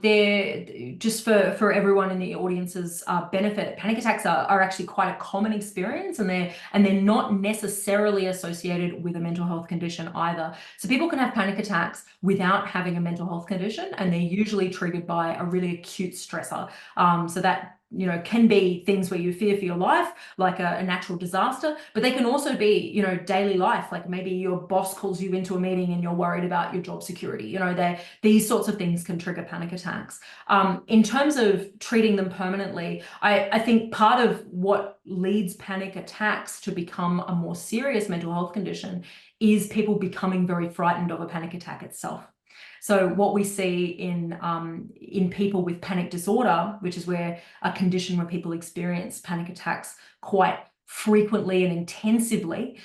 They're just for everyone in the audience's benefit. Panic attacks are actually quite a common experience, and they're not necessarily associated with a mental health condition either. So people can have panic attacks without having a mental health condition, and they're usually triggered by a really acute stressor. So that can be things where you fear for your life, like a natural disaster, but they can also be, daily life, like maybe your boss calls you into a meeting and you're worried about your job security. These sorts of things can trigger panic attacks. In terms of treating them permanently, I think part of what leads panic attacks to become a more serious mental health condition is people becoming very frightened of a panic attack itself. So what we see in people with panic disorder, which is where a condition where people experience panic attacks quite frequently and intensively,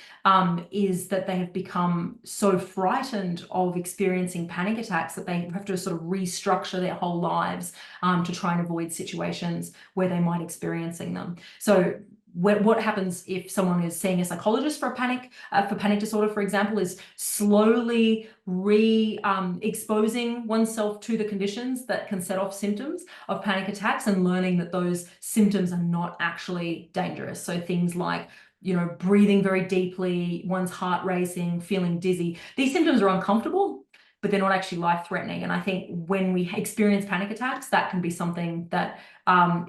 is that they have become so frightened of experiencing panic attacks that they have to sort of restructure their whole lives to try and avoid situations where they might experiencing them. So what happens if someone is seeing a psychologist for panic disorder, for example, is slowly exposing oneself to the conditions that can set off symptoms of panic attacks and learning that those symptoms are not actually dangerous. So things like breathing very deeply, one's heart racing, feeling dizzy. These symptoms are uncomfortable, but they're not actually life-threatening. And I think when we experience panic attacks, that can be something that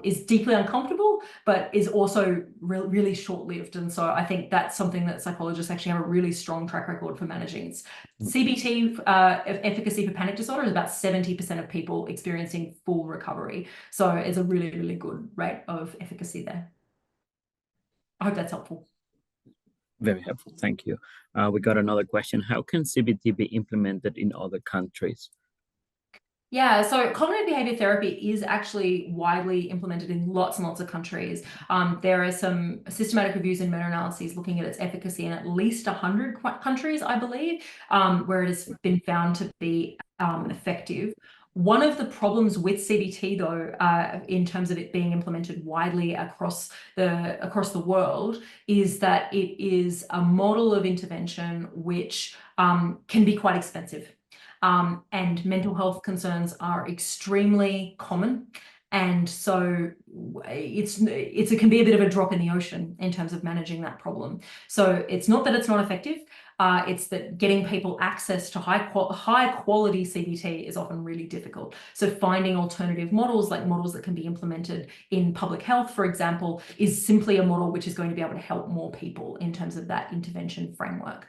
is deeply uncomfortable, but is also really short-lived. And so I think that's something that psychologists actually have a really strong track record for managing. CBT efficacy for panic disorder is about 70% of people experiencing full recovery. So it's a really, really good rate of efficacy there. I hope that's helpful. Very helpful. Thank you. We got another question. How can CBT be implemented in other countries? Yeah, so cognitive behavior therapy is actually widely implemented in lots and lots of countries. There are some systematic reviews and meta-analyses looking at its efficacy in at least 100 countries, I believe, where it has been found to be effective. One of the problems with CBT, though, in terms of it being implemented widely across the world, is that it is a model of intervention which can be quite expensive. And mental health concerns are extremely common. And so it can be a bit of a drop in the ocean in terms of managing that problem. So it's not that it's not effective. It's that getting people access to high quality CBT is often really difficult. So finding alternative models, like models that can be implemented in public health, for example, is simply a model which is going to be able to help more people in terms of that intervention framework.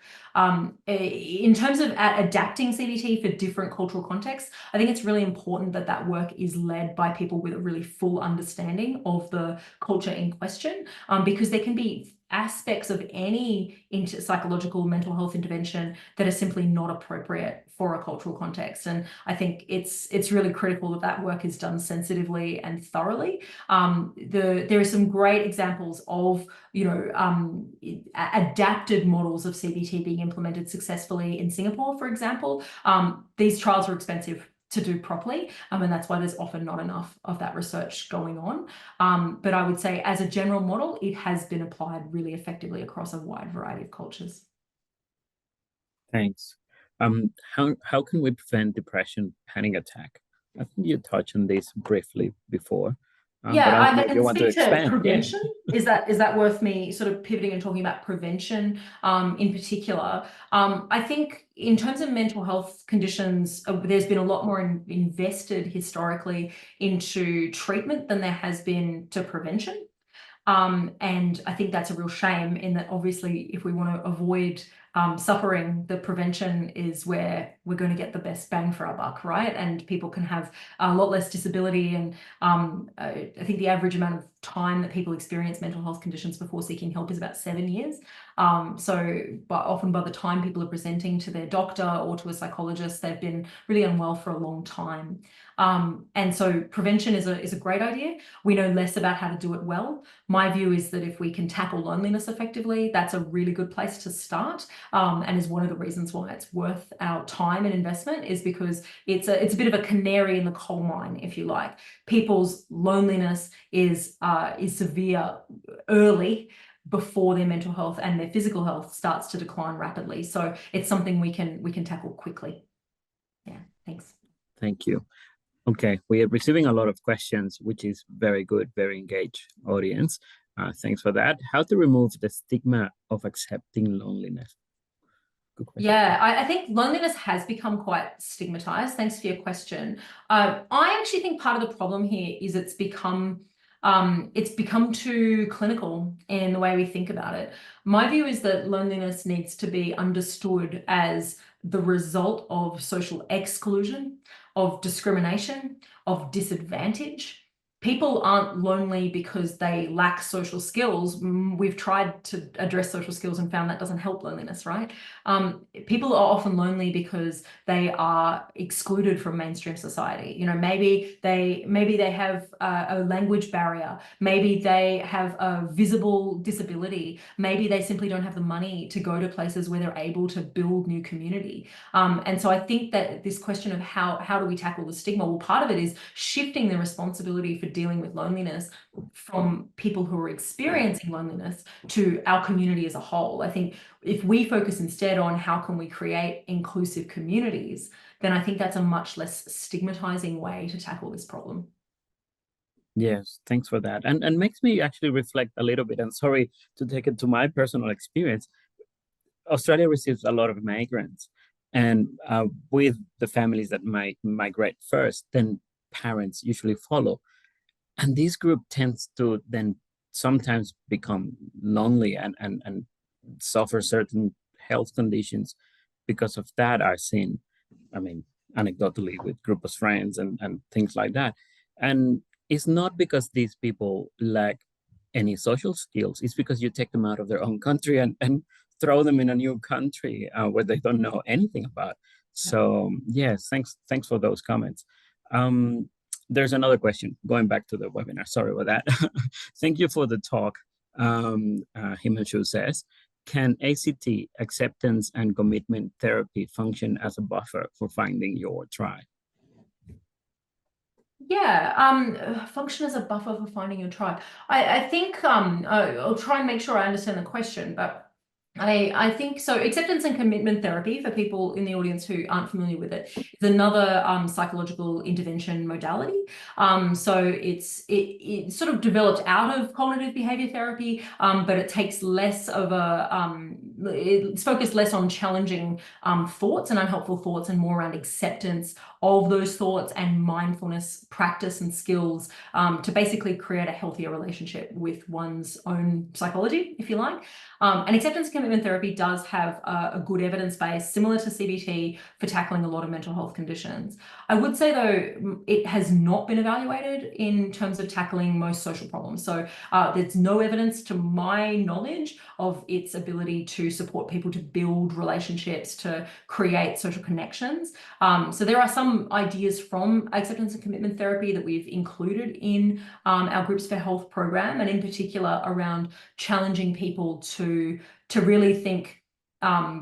In terms of adapting CBT for different cultural contexts, I think it's really important that that work is led by people with a really full understanding of the culture in question, because there can be aspects of any psychological mental health intervention that are simply not appropriate for a cultural context. And I think it's really critical that that work is done sensitively and thoroughly. There are some great examples of adapted models of CBT being implemented successfully in Singapore, for example. These trials are expensive to do properly, and that's why there's often not enough of that research going on. But I would say as a general model, it has been applied really effectively across a wide variety of cultures. Thanks. How can we prevent depression, panic attack? I think you touched on this briefly before. Yeah, I can want to speak to expand. prevention. Yeah. Is that worth me sort of pivoting and talking about prevention in particular? I think in terms of mental health conditions, there's been a lot more invested historically into treatment than there has been to prevention. And I think that's a real shame, in that obviously if we want to avoid suffering, the prevention is where we're going to get the best bang for our buck, right? And people can have a lot less disability. And I think the average amount of time that people experience mental health conditions before seeking help is about 7 years. But often by the time people are presenting to their doctor or to a psychologist, they've been really unwell for a long time. And so prevention is a great idea. We know less about how to do it well. My view is that if we can tackle loneliness effectively, that's a really good place to start, and is one of the reasons why it's worth our time and investment, is because it's a bit of a canary in the coal mine, if you like. People's loneliness is severe early, before their mental health and their physical health starts to decline rapidly. So it's something we can tackle quickly. Yeah, thanks. Thank you. Okay, we are receiving a lot of questions, which is very good, very engaged audience. Thanks for that. How to remove the stigma of accepting loneliness? Good question. Yeah, I think loneliness has become quite stigmatized. Thanks for your question. I actually think part of the problem here is it's become too clinical in the way we think about it. My view is that loneliness needs to be understood as the result of social exclusion, of discrimination, of disadvantage. People aren't lonely because they lack social skills. We've tried to address social skills and found that doesn't help loneliness, right? People are often lonely because they are excluded from mainstream society. Maybe they have a language barrier. Maybe they have a visible disability. Maybe they simply don't have the money to go to places where they're able to build new community. And so I think that this question of how do we tackle the stigma? Well, part of it is shifting the responsibility for dealing with loneliness from people who are experiencing loneliness to our community as a whole. I think if we focus instead on how can we create inclusive communities, then I think that's a much less stigmatizing way to tackle this problem. Yes, thanks for that. And makes me actually reflect a little bit, and sorry to take it to my personal experience. Australia receives a lot of migrants, And with the families that might migrate first, then parents usually follow. And this group tends to then sometimes become lonely and suffer certain health conditions because of that. I've seen, I mean, anecdotally with group of friends and things like that. And it's not because these people lack any social skills, it's because you take them out of their own country and throw them in a new country where they don't know anything about. So yes, thanks for those comments. Um, there's another question going back to the webinar. Sorry about that. Thank you for the talk. Himanshu says, can ACT, acceptance and commitment therapy, function as a buffer for finding your tribe? Yeah, function as a buffer for finding your tribe. I think I'll try and make sure I understand the question, but I think so. Acceptance and commitment therapy, for people in the audience who aren't familiar with it, is another psychological intervention modality. So it sort of developed out of cognitive behavior therapy, but it takes less of it's focused less on challenging thoughts and unhelpful thoughts, and more around acceptance of those thoughts and mindfulness practice and skills to basically create a healthier relationship with one's own psychology, if you like. And acceptance commitment therapy does have a good evidence base, similar to CBT, for tackling a lot of mental health conditions. I would say, though, it has not been evaluated in terms of tackling most social problems. So there's no evidence, to my knowledge, of its ability to support people to build relationships, to create social connections. So there are some ideas from acceptance and commitment therapy that we've included in our Groups for Health program, and in particular around challenging people to really think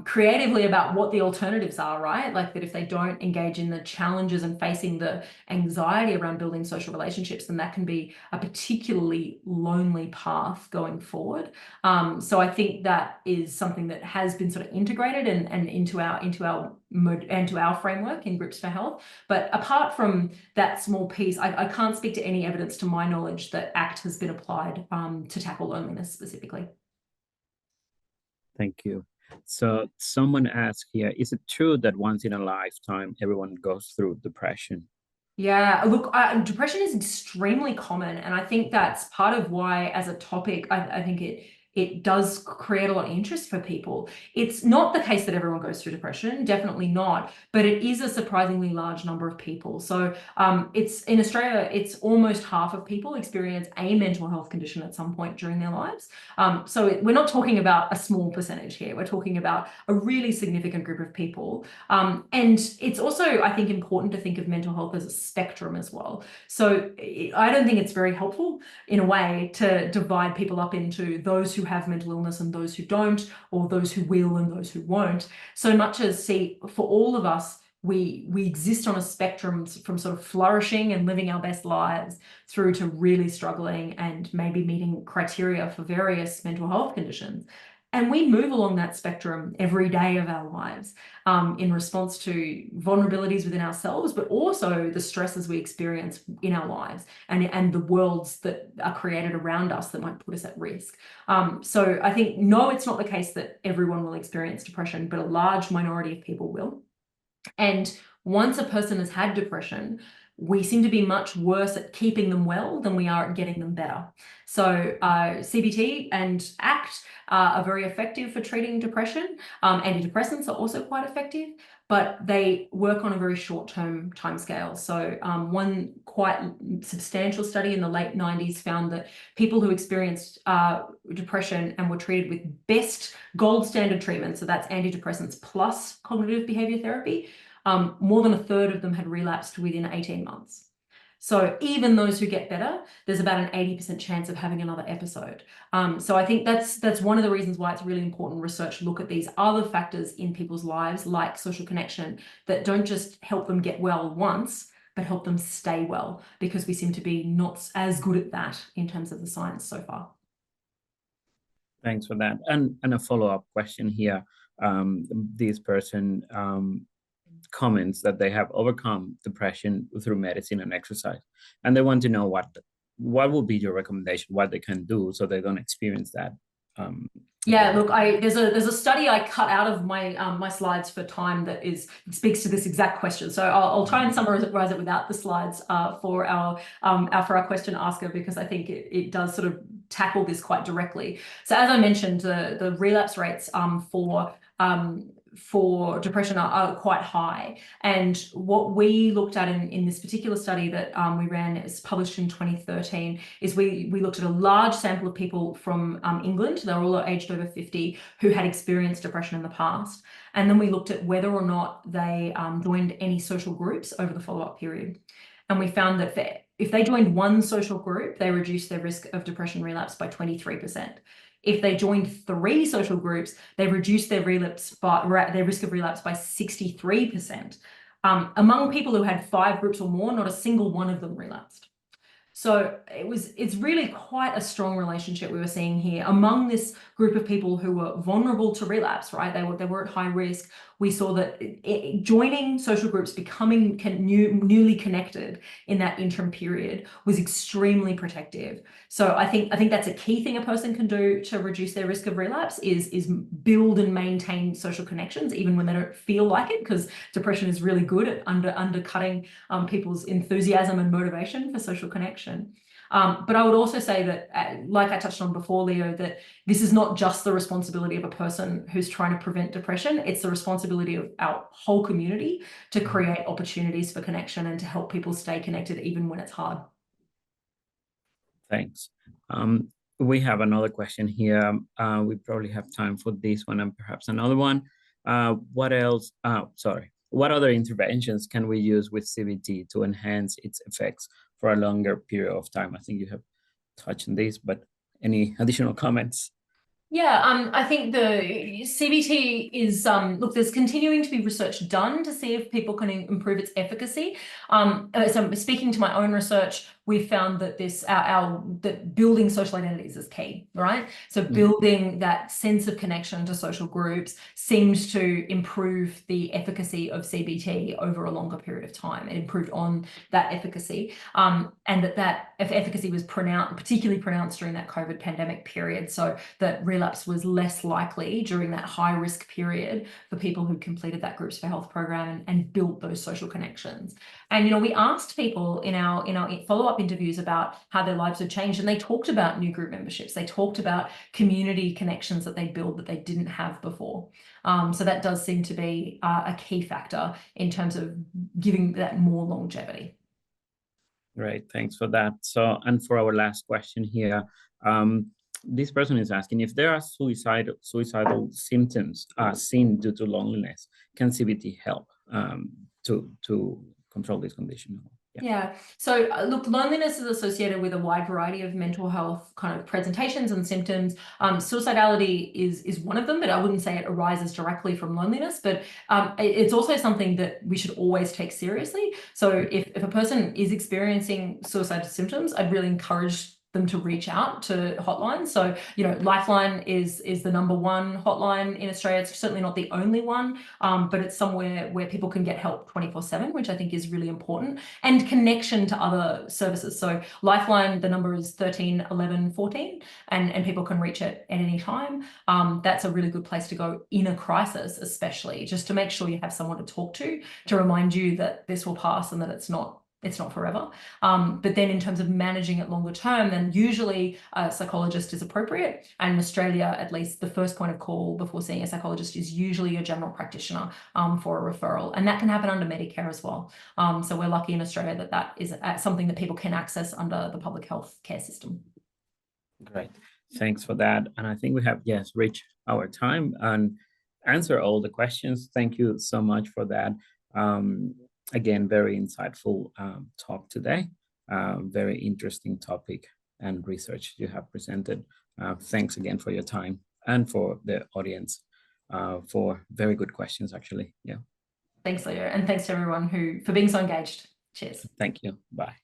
creatively about what the alternatives are, right? Like that if they don't engage in the challenges and facing the anxiety around building social relationships, then that can be a particularly lonely path going forward. So I think that is something that has been sort of integrated and into our framework in Groups for Health. But apart from that small piece, I can't speak to any evidence, to my knowledge, that ACT has been applied to tackle loneliness specifically. Thank you. So someone asked here, is it true that once in a lifetime, everyone goes through depression? Yeah, look, depression is extremely common, and I think that's part of why, as a topic, I think it does create a lot of interest for people. It's not the case that everyone goes through depression, definitely not, but it is a surprisingly large number of people. So it's in Australia, it's almost half of people experience a mental health condition at some point during their lives. So we're not talking about a small percentage here. We're talking about a really significant group of people. And it's also, I think, important to think of mental health as a spectrum as well. So I don't think it's very helpful in a way to divide people up into those who have mental illness and those who don't, or those who will and those who won't. So much as, see, for all of us, we exist on a spectrum from sort of flourishing and living our best lives through to really struggling and maybe meeting criteria for various mental health conditions. And we move along that spectrum every day of our lives in response to vulnerabilities within ourselves, but also the stresses we experience in our lives and the worlds that are created around us that might put us at risk. So I think, no, it's not the case that everyone will experience depression, but a large minority of people will. And once a person has had depression, we seem to be much worse at keeping them well than we are at getting them better. So CBT and ACT are very effective for treating depression. Antidepressants are also quite effective, but they work on a very short-term timescale. So one quite substantial study in the late 90s found that people who experienced depression and were treated with best gold standard treatment, so that's antidepressants plus cognitive behavior therapy, more than a third of them had relapsed within 18 months. So even those who get better, there's about an 80% chance of having another episode. So I think that's one of the reasons why it's really important research look at these other factors in people's lives, like social connection, that don't just help them get well once, but help them stay well, because we seem to be not as good at that in terms of the science so far. Thanks for that. And a follow-up question here. This person comments that they have overcome depression through medicine and exercise, and they want to know what would be your recommendation, what they can do so they don't experience that Yeah, look, there's a study I cut out of my my slides for time that speaks to this exact question. So I'll try and summarize it without the slides for our question asker, because I think it does sort of tackle this quite directly. So as I mentioned, the relapse rates for depression are quite high. And what we looked at in this particular study that we ran, is published in 2013, is we looked at a large sample of people from England. They were all aged over 50 who had experienced depression in the past. And then we looked at whether or not they joined any social groups over the follow-up period. And we found that if they joined one social group, they reduced their risk of depression relapse by 23%. If they joined 3 social groups, they reduced their risk of relapse by 63%. Among people who had 5 groups or more, not a single one of them relapsed. So it's really quite a strong relationship we were seeing here among this group of people who were vulnerable to relapse, right? They were at high risk. We saw that joining social groups, becoming newly connected in that interim period, was extremely protective. So I think that's a key thing a person can do to reduce their risk of relapse, is build and maintain social connections even when they don't feel like it, because depression is really good at undercutting people's enthusiasm and motivation for social connection. But I would also say that, like I touched on before, Leo, that this is not just the responsibility of a person who's trying to prevent depression. It's the responsibility of our whole community to create opportunities for connection and to help people stay connected even when it's hard. Thanks. We have another question here. We probably have time for this one and perhaps another one. What else? What other interventions can we use with CBT to enhance its effects for a longer period of time? I think you have touched on this, but any additional comments? Yeah, I think the CBT is, look, there's continuing to be research done to see if people can improve its efficacy. So speaking to my own research, we found that that building social identities is key, right? So building that sense of connection to social groups seems to improve the efficacy of CBT over a longer period of time. It improved on that efficacy, and that efficacy was particularly pronounced during that COVID pandemic period, so that relapse was less likely during that high risk period for people who completed that Groups for Health program and built those social connections. And we asked people in our follow-up interviews about how their lives had changed, and they talked about new group memberships. They talked about community connections that they built that they didn't have before. So that does seem to be a key factor in terms of giving that more longevity. Great, thanks for that. So, and for our last question here, this person is asking if there are suicidal symptoms seen due to loneliness, can CBT help to control this condition? Yeah. So look, loneliness is associated with a wide variety of mental health kind of presentations and symptoms. Suicidality is one of them, but I wouldn't say it arises directly from loneliness, but it's also something that we should always take seriously. So if a person is experiencing suicidal symptoms, I'd really encourage them to reach out to hotlines. So, Lifeline is the #1 hotline in Australia. It's certainly not the only one, but it's somewhere where people can get help 24/7, which I think is really important, and connection to other services. So Lifeline, the number is 13 11 14, and people can reach it at any time. That's a really good place to go in a crisis, especially just to make sure you have someone to talk to remind you that this will pass and that it's not forever. But then in terms of managing it longer term, then usually a psychologist is appropriate. And in Australia, at least, the first point of call before seeing a psychologist is usually a general practitioner for a referral. And that can happen under Medicare as well. So we're lucky in Australia that is something that people can access under the public health care system. Great. Thanks for that. And I think we have, reached our time and answer all the questions. Thank you so much for that. Again, very insightful talk today. Very interesting topic and research you have presented. Thanks again for your time and for the audience for very good questions, actually. Yeah. Thanks, Leo. And thanks to everyone for being so engaged. Cheers. Thank you. Bye.